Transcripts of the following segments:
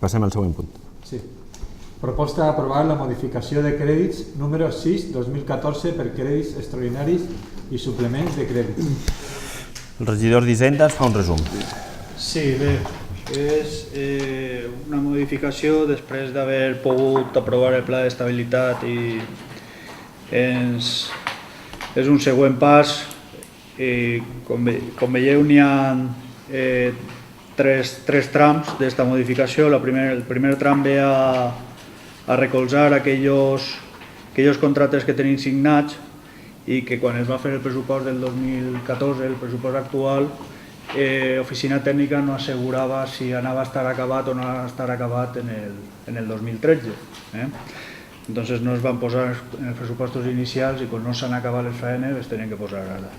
Passem al següent punt. Sí. Proposta d'aprovar la modificació de crèdits número 6/2014 per crèdits extraordinaris i suplements de crèdits. El regidor d'Hisenda ens fa un resum. Sí, bé, és una modificació després d'haver pogut aprovar el pla d'estabilitat i és un següent pas. Com veieu, n'hi ha tres trams d'esta modificació. El primer tram ve a recolzar aquells contractes que tenim signats i que quan es va fer el pressupost del 2014, el pressupost actual, Oficina Tècnica no assegurava si anava a estar acabat o no anava a estar acabat en el 2013. Entonces no es van posar en els pressupostos inicials i quan no s'han acabat les feines les tenien que posar ara.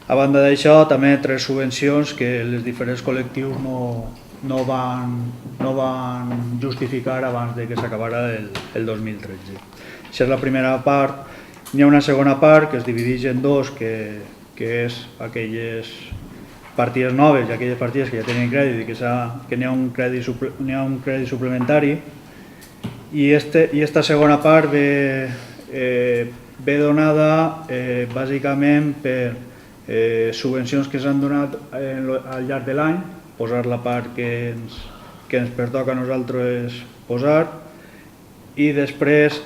A banda d'això, també 3 subvencions que els diferents col·lectius no van justificar abans que s'acabara el 2013. Això és la primera part. Hi ha una segona part que es divideix en dos, que és aquelles partides noves i aquelles partides que ja tenen crèdit i que n'hi ha un crèdit suplementari. I esta segona part ve donada bàsicament per subvencions que s'han donat al llarg de l'any, posar la part que ens pertoca a nosaltres posar, i després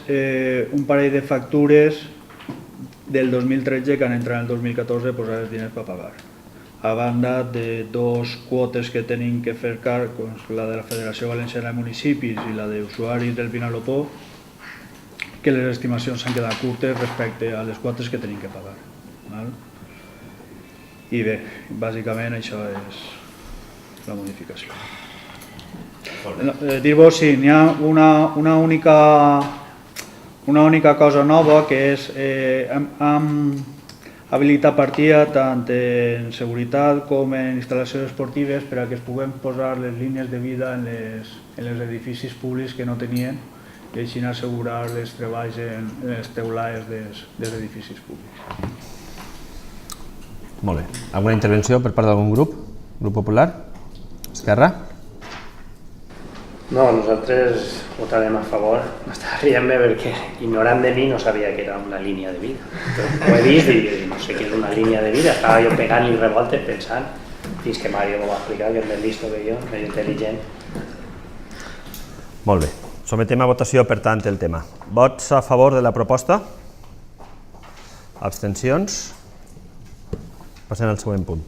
un parell de factures del 2013 que han entrat en el 2014 posar els diners per pagar. A banda de 2 quotes que tenim que fer càrrec, la de la Federació Valenciana de Municipis i la d'usuaris del Vinalopó, que les estimacions s'han quedat curtes respecte a les quotes que tenim que pagar. I bé, bàsicament això és la modificació. Dir-vos, sí, n'hi ha una única cosa nova, que és hem habilitat partida tant en seguretat com en instal·lacions esportives per a que es puguem posar les línies de vida en els edificis públics que no tenien i així assegurar els treballs en les teulades dels edificis públics. Molt bé. Alguna intervenció per part d'algun grup? Grup Popular? Esquerra? No, nosaltres votarem a favor. M'estava rient bé perquè ignorant de mi no sabia que era una línia de vida. Ho he vist i no sé què és una línia de vida. Estava jo pegant-li revoltes pensant, fins que Mario m'ho va explicar, que és més listo que jo, més intel·ligent. Molt bé. Sometem a votació, per tant, el tema. Vots a favor de la proposta? Abstencions? Passem al següent punt.